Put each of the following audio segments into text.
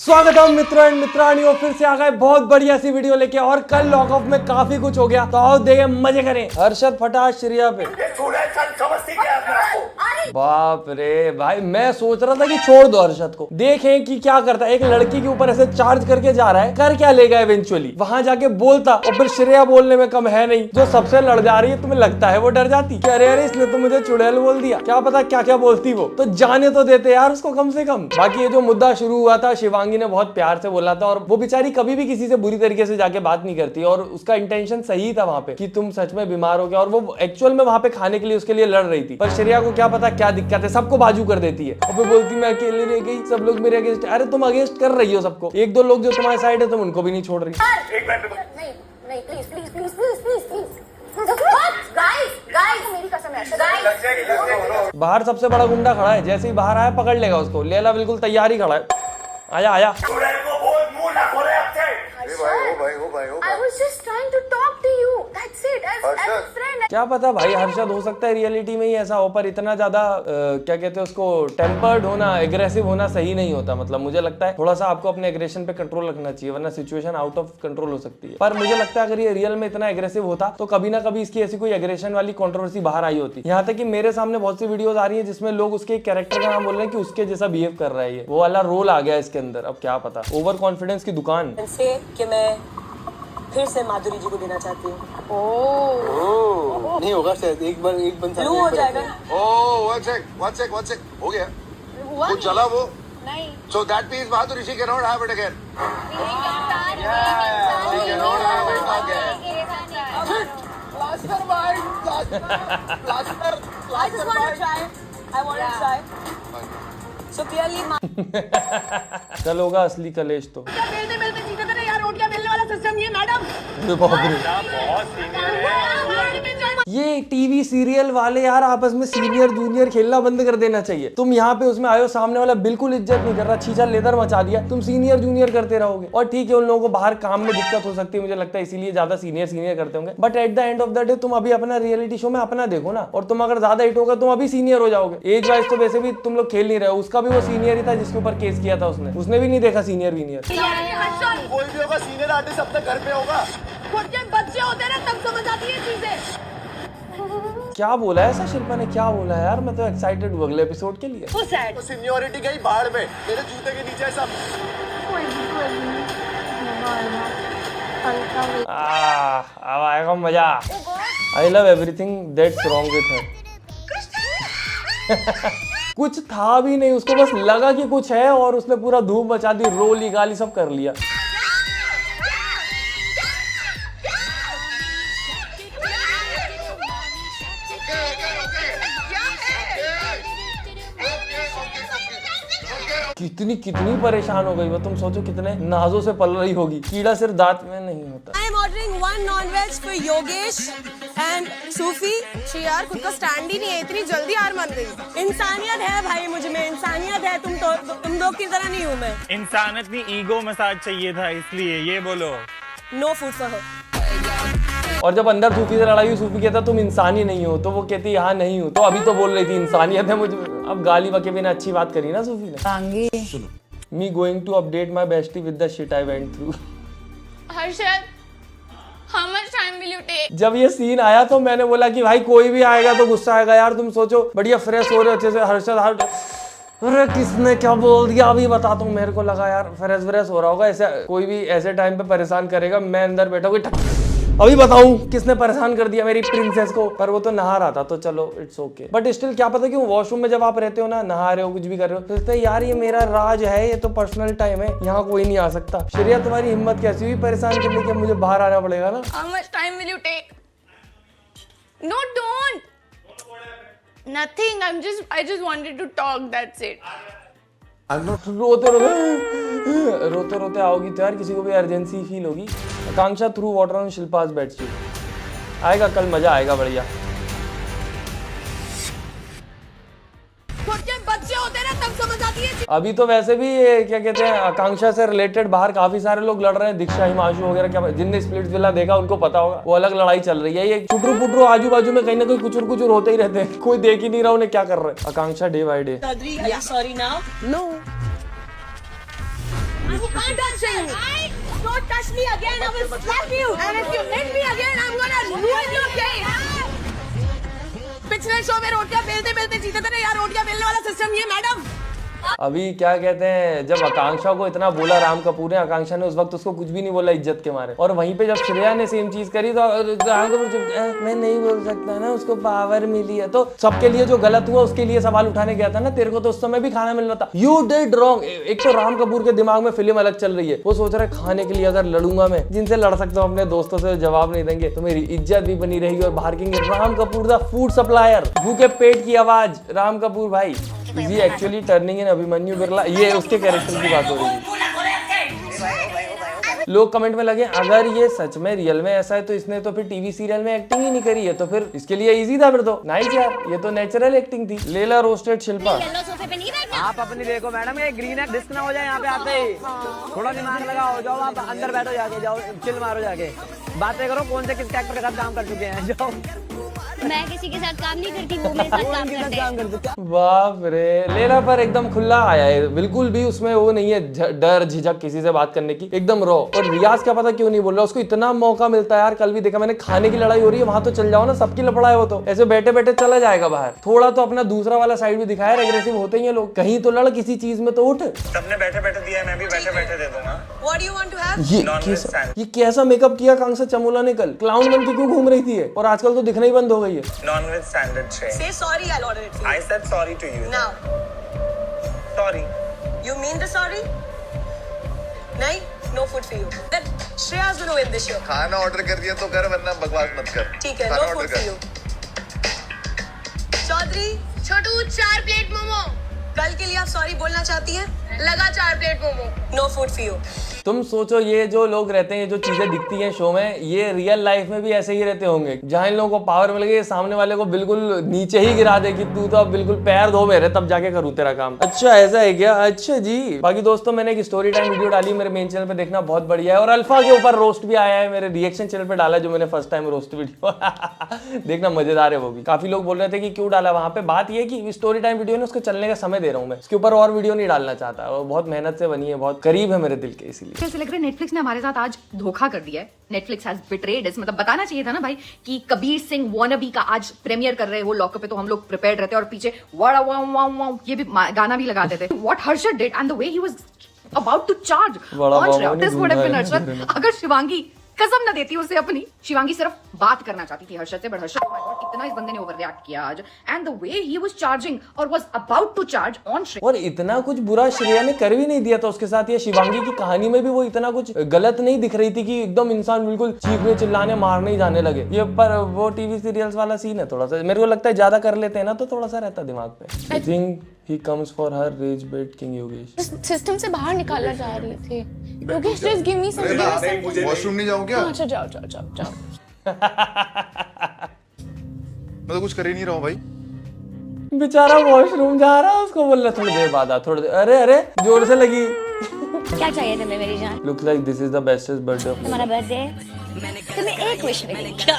स्वागत है मित्रों एंड मित्रानियों, फिर से आ गए बहुत बढ़िया सी वीडियो लेके। और कल लॉक ऑफ में काफी कुछ हो गया, तो आओ देखे मजे करें। हर्षद फटा श्रेया पे। बाप रे भाई, मैं सोच रहा था कि छोड़ दो हर्षद को, देखें कि क्या करता है। एक लड़की के ऊपर ऐसे चार्ज करके जा रहा है, कर क्या लेगा इवेंचुअली। वहां जाके बोलता, और फिर श्रेया बोलने में कम है नहीं, जो सबसे लड़ जा रही है, तुम्हें लगता है वो डर जाती? अरे इसने तो मुझे चुड़ैल बोल दिया, क्या पता क्या क्या बोलती वो। तो जाने तो देते यार उसको कम से कम। बाकी ये जो मुद्दा शुरू हुआ था, शिवांगी ने बहुत प्यार से बोला था, और वो बेचारी कभी भी किसी से बुरी तरीके से जाके बात नहीं करती, और उसका इंटेंशन सही था वहां पे कि तुम सच में बीमार हो गया, और वो एक्चुअल में वहां पे खाने के लिए उसके लिए लड़ रही थी। पर श्रेया को क्या पता क्या दिक्कत है, सबको बाजू कर देती है, और फिर बोलती मैं अकेले रह गई, सब लोग मेरे अगेंस्ट। अरे तुम अगेंस्ट कर रही हो सबको, एक दो लोग जो तुम्हारे साइड है तुम उनको भी नहीं छोड़ रही। नहीं please please please please please please guys मेरी कसम है। बाहर सबसे बड़ा गुंडा खड़ा है, जैसे ही बाहर आया पकड़ लेगा उसको। लेला बिल्कुल तैयार ही खड़ा है। आया आया। I was just trying to talk to you. That's it. As a friend. क्या पता भाई, हर्षद हो सकता है रियलिटी में ही ऐसा हो, पर इतना ज्यादा क्या कहते हैं उसको, टेम्पर्ड होना, एग्रेसिव होना सही नहीं होता। मतलब मुझे लगता है थोड़ा सा आपको अपने एग्रेशन पे कंट्रोल रखना चाहिए, वरना सिचुएशन आउट ऑफ कंट्रोल हो सकती है। पर मुझे लगता है अगर ये रियल में इतना एग्रेसिव होता तो कभी ना कभी इसकी ऐसी कोई एग्रेशन वाली कंट्रोवर्सी बाहर आई होती। यहाँ तक कि मेरे सामने बहुत सी वीडियोस आ रही है जिसमें लोग उसके कैरेक्टर का नाम बोल रहे हैं कि उसके जैसा बिहेव कर रहा है, ये वो वाला रोल आ गया इसके अंदर। अब क्या पता, ओवर कॉन्फिडेंस की दुकान से कि मैं फिर से माधुरी जी को देना चाहती हूँ। नहीं होगा शायद, एक बार ब्लू हो जाएगा। one sec, हो गया। वो चला वो नहीं। So that means Madhuri ji cannot have it again. She cannot have it again. Blaster mine. Blaster. I just want to try. I want to try. So clearly. कल होगा असली कलेश तो। मिलते चीजें तो नहीं यार, रोटियां मिलने वाला सिस्टम ये मैडम। ये टीवी सीरियल वाले यार आपस में सीनियर जूनियर खेलना बंद कर देना चाहिए। तुम यहाँ पे उसमें आयो, सामने वाला बिल्कुल इज्जत नहीं कर रहा, छीछा लेदर मचा दिया, तुम सीनियर जूनियर करते रहोगे। और ठीक है, उन लोगों को बाहर काम में दिक्कत हो सकती है, मुझे लगता है इसीलिए ज्यादा सीनियर करते होंगे। But at the end of the day तुम अभी अपना रियलिटी शो में अपना देखो ना, और तुम अगर ज्यादा हिट होगा तुम अभी सीनियर हो जाओगे। एज वाइज तो वैसे भी तुम लोग खेल नहीं रहे हो। उसका भी वो सीनियर ही था जिसके ऊपर केस किया था उसने भी नहीं देखा सीनियर वीनियर। कोई भी होगा, सीनियर आर्टिस्ट अपने घर पे होगा। खुद के बच्चे होते हैं ना, तब समझ आती है चीजें। क्या बोला है ऐसा शिल्पा ने, क्या बोला है यार? मैं तो एक्साइटेड हूँ अगले एपिसोड के लिए। तो सीनियरिटी गई बाहर में, मेरे जूते के नीचे सब। अब आएगा मजा। I love everything that's wrong with her. कुछ था भी नहीं, उसको बस लगा कि कुछ है, और उसने पूरा धूम मचा दी, रोली गाली सब कर लिया। कितनी परेशान हो गई वो, तुम सोचो कितने नाजों से पल रही होगी। कीड़ा सिर्फ दांत में नहीं होता। I am ordering one non-veg for Yogesh and सूफी। यार खुद का स्टैंड ही नहीं है, इतनी जल्दी हार मान गई। इंसानियत है भाई मुझ में, इंसानियत है। तुम लोग की तरह नहीं हूँ मैं। इंसानियत नहीं, ईगो मसाज चाहिए था, इसलिए ये बोलो। No food for her। और जब अंदर सूफी से लड़ाई हुई, सूफी कहता तुम इंसान ही नहीं हो, तो वो कहती यहाँ नहीं हूँ। तो अभी तो बोल रही थी इंसानियत है मुझे। अब गाली बके बिना अच्छी बात करी ना सूफी ने। Me going to update my bestie with the shit I went through. Harshad, how much time will you take? जब ये सीन आया तो मैंने बोला कि भाई कोई भी आएगा तो गुस्सा आएगा यार। तुम सोचो बढ़िया फ्रेश हो रहे अच्छे से, हर्षद अरे किसने क्या बोल दिया अभी बता दूं। मेरे को लगा यार फ्रेश हो रहा होगा, ऐसे कोई भी ऐसे टाइम पे परेशान करेगा, मैं अंदर बैठा अभी बताऊं किसने परेशान कर दिया मेरी प्रिंसेस को। पर वो तो नहा रहा था, तो चलो इट्स ओके। बट स्टिल क्या पता क्यों वॉशरूम में जब आप रहते हो ना, नहा रहे हो कुछ भी कर रहे हो, सोचते यार ये मेरा राज है, ये तो पर्सनल टाइम है, यहाँ कोई नहीं आ सकता। श्रेया तुम्हारी हिम्मत कैसी हुई परेशान करने की, मुझे बाहर आना पड़ेगा ना। How much time will you take? No, don't. Nothing. I just wanted to talk. That's it. रोते रोते आओगी तो यार किसी को भी अर्जेंसी फील होगी। Akanksha through water on Shilpa's bedsheet. आएगा कल, मजा आएगा बढ़िया। खुद के बच्चे होते हैं ना, तब समझ आती है। अभी तो वैसे भी ये क्या कहते हैं, आकांक्षा से रिलेटेड बाहर काफी सारे लोग लड़ रहे हैं। दीक्षा, हिमांशु वगैरह, क्या जिनने स्प्लिट विला देखा उनको पता होगा, वो अलग लड़ाई चल रही है। ये चुटरू पुटरू आजू बाजू में कहीं ना कहीं कुचुर होते ही रहते हैं, कोई देख ही नहीं रहा उन्हें क्या कर रहे हैं। Akanksha day by day. Sorry now. No. can't touch me. Don't touch me again. I will slap you. And if you hit me again, I'm gonna ruin your day. पिछले शो में रोटियां बेलते बेलते जीते थे ना यार, रोटियां बेलने वाला सिस्टम ये मैडम। अभी क्या कहते हैं, जब आकांक्षा को इतना बोला राम कपूर ने, आकांक्षा ने उस वक्त उसको कुछ भी नहीं बोला इज्जत के मारे, और वहीं पे जब श्रेया ने सेम चीज करी तो राम कपूर मैं नहीं बोल सकता ना, उसको पावर मिली है। तो सबके लिए जो गलत हुआ उसके लिए सवाल उठाने गया था ना, तेरे को तो उस समय भी खाना मिल रहा था, यू डिड रॉन्ग। एक तो राम कपूर के दिमाग में फिल्म अलग चल रही है, वो सोच रहा है खाने के लिए अगर लड़ूंगा मैं, जिनसे लड़ सकता हूँ अपने दोस्तों से जवाब नहीं देंगे तो मेरी इज्जत भी बनी रहेगी और बाहर के Ram Kapoor the food supplier, भूखे पेट की आवाज राम कपूर भाई। Is he actually turning in Abhimanyu Birla? ये उसके कैरेक्टर की बात हो रही है। लोग कमेंट में लगे अगर ये सच में रियल में ऐसा है तो इसने तो फिर टीवी सीरियल में एक्टिंग ही नहीं करी है, तो फिर इसके लिए इजी था फिर तो। नाइस यार, ये तो नेचुरल एक्टिंग थी। लेला रोस्टेड शिल्पा। आप अपनी देखो मैडम, ये ग्रीन है, डिस्क ना हो जाए यहाँ पे आते ही। थोड़ा दिमाग लगाओ, जाओ आप अंदर बैठो, जाके जाओ चिल मारो, जाके बातें करो कौन से किस कैरेक्टर के साथ काम कर चुके हैं। जाओ। मैं किसी के साथ काम नहीं करती, वो मेरे साथ काम करते हैं। बाप रे, लेला पर एकदम खुला आया है, बिल्कुल भी उसमें वो नहीं है डर झिझक किसी से बात करने की, एकदम रॉ। और रियाज क्या पता क्यों नहीं बोल रहा, उसको इतना मौका मिलता है यार। कल भी देखा मैंने, खाने की लड़ाई हो रही है वहां तो चल जाओ ना, सबकी लफड़ा है वो तो, ऐसे बैठे बैठे चला जाएगा बाहर। थोड़ा तो अपना दूसरा वाला साइड भी दिखाया, एग्रेसिव होते ही लोग, कहीं तो लड़, किसी चीज में तो उठ। सबने बैठे बैठे दिया है, मैं भी बैठे बैठे दे दूंगा। What do you want to have? ये कैसा मेकअप किया कांग्सा चमोला ने कल, क्लाउन बन के क्यों घूम रही थी और आजकल तो दिखना ही बंद हो गई है। Non-veg standard tray. Say sorry, I'll order it for you. I said sorry to you. Now. Sorry. You mean the sorry? नहीं, no food for you. Then Shreya's gonna win this show. खाना order कर दिया तो कर, वरना बकवास मत कर। ठीक है, खाना no order food for कर। you. चौधरी, छोटू 4 प्लेट मोमो। कल के लिए आप सॉरी बोलना चाहती हैं? लगा 4 plate momo. No food for you. तुम सोचो ये जो लोग रहते हैं, जो चीजें दिखती हैं शो में, ये रियल लाइफ में भी ऐसे ही रहते होंगे। जहां इन लोगों को पावर मिल गई, सामने वाले को बिल्कुल नीचे ही गिरा दे कि तू तो अब बिल्कुल पैर धो मेरे, तब जाके करूँ तेरा काम। अच्छा ऐसा है क्या? अच्छा जी। बाकी दोस्तों, मैंने एक स्टोरी टाइम वीडियो डाली मेरे मेन चैनल पे, देखना बहुत बढ़िया है। और अल्फा के ऊपर रोस्ट भी आया है, मेरे रिएक्शन चैनल पे डाला, जो मैंने फर्स्ट टाइम रोस्ट वीडियो देखना मजेदार है वो भी। काफी लोग बोल रहे थे कि क्यों डाला वहां पे। बात ये कि स्टोरी टाइम वीडियो ने उसको चलने का समय दे रहा हूँ मैं, उसके ऊपर और वीडियो नहीं डालना चाहता। और बहुत मेहनत से बनी है, बहुत करीब है मेरे दिल के, इसीलिए। कैसे लग रहा है नेटफ्लिक्स ने हमारे साथ आज धोखा कर दिया है। नेटफ्लिक्स हैज बिट्रेड अस। मतलब बताना चाहिए था ना भाई कि कबीर सिंह वानाबी का आज प्रीमियर कर रहे हैं वो लॉकअप पे, तो हम लोग प्रिपेयर्ड रहते और पीछे वाड़ा वाव वाव वाव ये भी गाना भी लगाते थे। What Harshad did and the way he was about to charge on Shreya, this would have been Harshad. अगर शिवांगी कसम न देती उसे अपनी, शिवांगी सिर्फ बात करना चाहती थी हर्षद से, बट हर्षद इतना इस बंदे ने ओवर रिएक्ट किया आज, and the way he was charging और was about to charge on Shreya. और इतना कुछ बुरा श्रेया ने कर भी नहीं दिया था उसके साथ। ये शिवांगी की कहानी में भी वो इतना कुछ गलत नहीं दिख रही थी कि एकदम इंसान बिल्कुल चीखने चिल्लाने मारने ही जाने लगे। ये पर वो टीवी सीरियल्स वाला सीन है, थोड़ा सा मेरे को लगता है ज्यादा कर लेते हैं ना, तो थोड़ा सा रहता दिमाग पे। I think he comes for her rage baiting Yogesh. System से बाहर निकालना चाह रही थी। Yogesh just give me some. Washroom नहीं जाऊँ क्या? अच्छा जाओ जाओ जाओ जाओ। मैं तो कुछ कर ही नहीं रहा हूँ भाई। बेचारा वॉशरूम जा रहा है, उसको बोल रहा थोड़ी देर बाद आ, थोड़ी देर। अरे अरे जोर से लगी। क्या चाहिए तुम्हें मेरी जान? Look like this is the bestest birthday of तुम्हारा बर्थडे है, तुम्हें एक विश मिलेगी। क्या?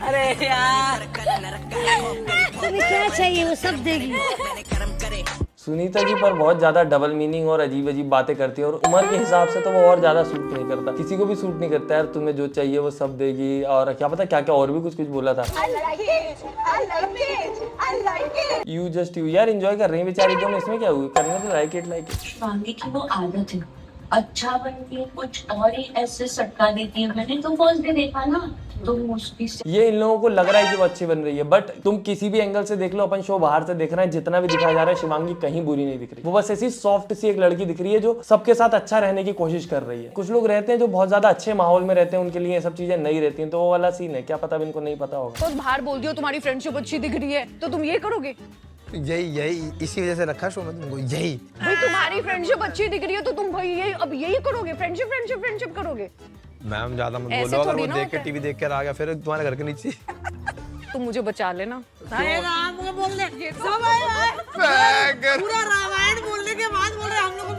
अरे यार, तुम्हें क्या चाहिए वो सब देगी। सुनीता जी पर बहुत ज्यादा डबल मीनिंग और अजीब अजीब बातें करती है, और उम्र के हिसाब से तो वो और ज्यादा सूट नहीं करता, किसी को भी सूट नहीं करता यार। तुम्हें जो चाहिए वो सब देगी, और क्या पता क्या क्या और भी कुछ कुछ बोला था। यू जस्ट यू यार एंजॉय कर रही है बेचारी, तुम इसमें क्या हुई, करने तो लाइक इट। शिवांगी की वो आदत है, अच्छा बनती है कुछ और ही ऐसे सटका देती है। मैंने तो फर्स्ट डे देखा ना, तो उसकी ये इन लोगों को लग रहा है कि वो अच्छी बन रही है, बट तुम किसी भी एंगल से देख लो, अपन शो बाहर से देख रहे हैं, जितना भी दिखाया जा रहा है, शिवांगी कहीं बुरी नहीं दिख रही। वो बस ऐसी सॉफ्ट सी एक लड़की दिख रही है जो सबके साथ अच्छा रहने की कोशिश कर रही है। कुछ लोग रहते हैं जो बहुत ज्यादा अच्छे माहौल में रहते हैं, उनके लिए ये सब चीजें नहीं रहती हैं, तो वो वाला सीन है। क्या पता इनको नहीं पता होगा। तो बाहर बोल दियो तुम्हारी फ्रेंडशिप अच्छी दिख रही है, तो तुम ये करोगे? यही इसी वजह से रखा शो में तुमको। यही भाई तुम्हारी फ्रेंडशिप अच्छी दिख रही है तो तुम भाई यही अब यही करोगे, फ्रेंडशिप करोगे? मैम ज्यादा मत ऐसे बोलो, अगर थोड़ी वो ना देख होता के है। टीवी देख कर आ गया फिर तुम्हारे घर के नीचे। तुम मुझे बचा लेना। बोल दे सब आए पूरा रामायण बोलने के बाद बोल रहे हम लोग को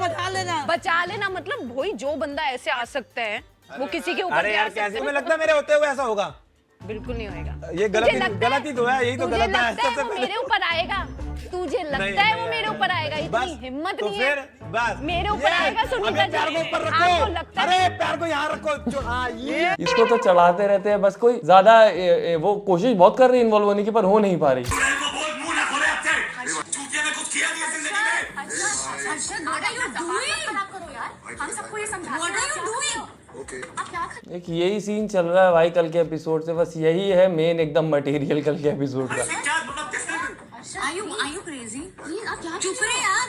बचा लेना मतलब वही जो बंदा ऐसे आ सकता है वो किसी के ऊपर। अरे यार कैसे, तुम्हें लगता है मेरे होते हुए ऐसा होगा? बिल्कुल नहीं होएगा। ये गलती तो है, यही तो गलत है। वो मेरे ऊपर आएगा। तुझे लगता है वो मेरे ऊपर आएगा? इतनी हिम्मत तो नहीं है फिर बस मेरे ऊपर आएगा सुनीता जी। आपको लगता है? अरे पैर को यहाँ रखो। हाँ ये इसको तो चढ़ाते रहते हैं, बस कोई ज्यादा वो कोशिश बहुत कर रही है इन्वॉल्व होने की, पर हो नहीं पा रही। हम सबको ये समझा एक यही सीन चल रहा है भाई कल के एपिसोड से, बस यही है मेन एकदम मटेरियल कल के एपिसोड का। Are you crazy? Please, आप क्या चुप रहे यार।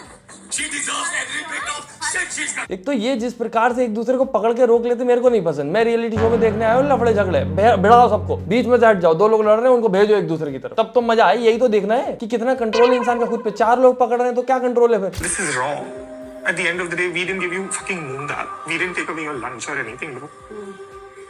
एक तो ये जिस प्रकार से एक दूसरे को पकड़ के रोक लेते मेरे को नहीं पसंद। मैं रियलिटी शो में देखने आया हूँ लफड़े झगड़े, भिड़ाओ सबको, बीच में से हट जाओ, दो लोग लड़ रहे हैं उनको भेजो एक दूसरे की तरफ, तब तो मजा आए। यही तो देखना है कि कितना कंट्रोल इंसान का खुद पे। 4 लोग पकड़ रहे हैं तो क्या कंट्रोल है फिर? This is wrong. At the end of the day, we didn't give you fucking moon dal. We didn't take away your lunch or anything, bro.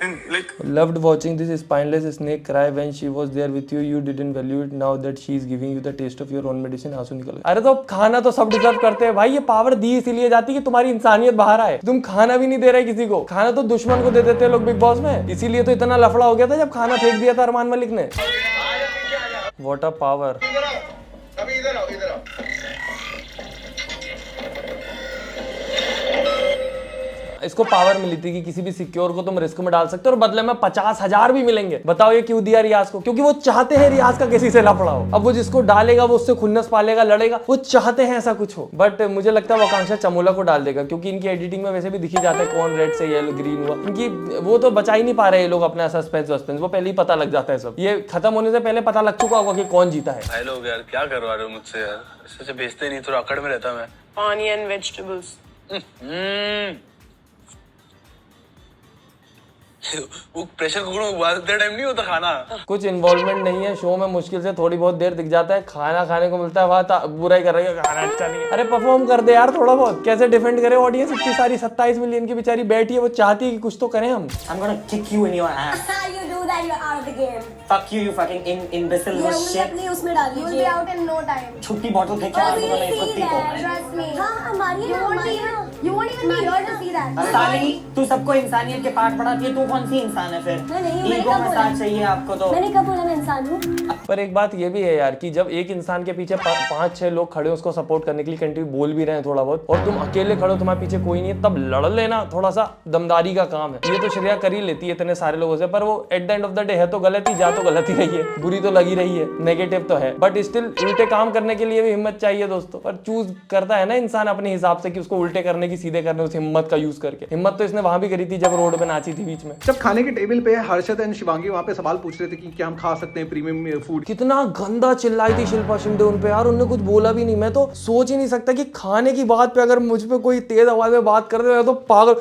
And like, Loved watching this spineless snake cry when she was there with you. You didn't value it. Now that she is giving you the taste of your own medicine, आंसू निकल गए। अरे तो खाना तो सब deserve करते हैं भाई। ये पावर दी इसीलिए जाती है कि तुम्हारी इंसानियत बाहर आए। तुम खाना भी नहीं दे रहे किसी को, खाना तो दुश्मन को दे देते हैं लोग बिग बॉस में। इसीलिए तो इतना लफड़ा हो गया था जब खाना फेंक दिया था अरमान मलिक ने। What a power। अभी इधर आओ, इधर आओ। इसको पावर मिली थी कि किसी भी सिक्योर को तुम रिस्क में डाल सकते हो और बदले में 50,000 भी मिलेंगे। बताओ ये क्यों दिया रियाज को? क्योंकि वो चाहते हैं रियाज का किसी से लफड़ा हो। अब वो जिसको डालेगा वो उससे खुन्नस पालेगा, लड़ेगा, वो चाहते हैं ऐसा कुछ हो। बट मुझे लगता है वो आकांक्षा चमोला को डाल देगा, क्योंकि इनकी एडिटिंग में वैसे भी दिखी जाता है कौन रेड से येलो ग्रीन हुआ। इनकी वो तो बचा ही नहीं पा रहे ये लोग अपना सस्पेंस वस्पेंस, वो पहले ही पता लग जाता है सब। ये खत्म होने से पहले पता लग चुका होगा कि कौन जीता है। भाई लोग यार क्या करवा रहे हो मुझसे यार? ऐसे बेचते नहीं, थोड़ा अकड़ में रहता मैं। पानी एंड वेजिटेबल्स। वो प्रेशर कुकर में उबालते टाइम नहीं होता खाना। कुछ इन्वॉल्वमेंट नहीं है शो में, मुश्किल से थोड़ी बहुत देर दिख जाता है, खाना खाने को मिलता है, वहाँ बुराई कर रही है, खाना अच्छा नहीं है। अरे परफॉर्म कर दे यार थोड़ा बहुत। कैसे डिफेंड करे ऑडियंस? इतनी सारी 27 मिलियन की बेचारी बैठी है, वो चाहती है कि कुछ तो करें हम। I'm gonna kick you in your ass. You do that, you're out of the game. Fuck you, you fucking imbecile ये shit. अपनी उसमें डाल दीजिए। You'll be out in no time. छुट्टी बॉटल फेंक के मार दूंगा मैं इस कुत्ती को। Trust me. हाँ हमारी है, हमारी है। You won't even be here to see that. साली तू सबको इंसानियत के पाठ पढ़ाती है, तू कौन सी इंसान है फिर? मैंने ईगो कब बोला? मसाज चाहिए आपको तो। मैंने कब बोला मैं इंसान हूँ? पर एक बात ये भी है यार कि जब एक इंसान के पीछे 5-6 लोग खड़े हो उसको सपोर्ट करने के लिए, कंटिन्यू बोल भी रहे हैं थोड़ा बहुत, और तुम अकेले खड़े हो, तुम्हारे पीछे कोई नहीं है, तब लड़ लेना थोड़ा सा दमदारी का काम है। ये तो श्रेया कर ही लेती है इतने सारे लोगों से, पर वो at the end of the day है तो गलती, जा तो गलती रही है, बुरी तो लगी रही है, नेगेटिव तो है, बट स्टिल उल्टे काम करने के लिए भी हिम्मत चाहिए दोस्तों। पर चूज करता है ना इंसान अपने हिसाब से कि उसको उल्टे करने की सीधे करने, उस हिम्मत का यूज करके। हिम्मत तो इसने वहां भी करी थी जब रोड पे नाची थी बीच में। जब खाने के टेबल पे हर्षद एंड शिवांगी वहाँ पे सवाल पूछ रहे थे कि क्या हम खा सकते हैं प्रीमियम फूड, कितना गंदा चिल्लाई थी शिल्पा शिंदे उन पे यार, उनने कुछ बोला भी नहीं। मैं तो सोच ही नहीं सकता कि खाने की बात पे अगर मुझ पे कोई तेज आवाज में बात कर दे मैं तो पागल।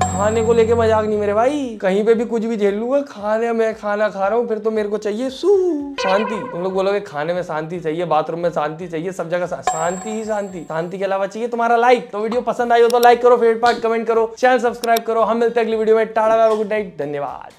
खाने को लेके मजाक नहीं मेरे भाई, कहीं पे भी कुछ भी झेल लूंगा। खाने में खाना खा रहा हूँ फिर तो मेरे को चाहिए शांति। तुम लोग बोलोगे खाने में शांति चाहिए, बाथरूम में शांति चाहिए, सब जगह शांति ही शांति। शांति के अलावा चाहिए तुम्हारा लाइक। तो वीडियो पसंद आई हो तो लाइक करो, फेवरेट पार्ट कमेंट करो, चैनल सब्सक्राइब करो। हम मिलते हैं अगली वीडियो में। टाटा, गुड नाइट, धन्यवाद।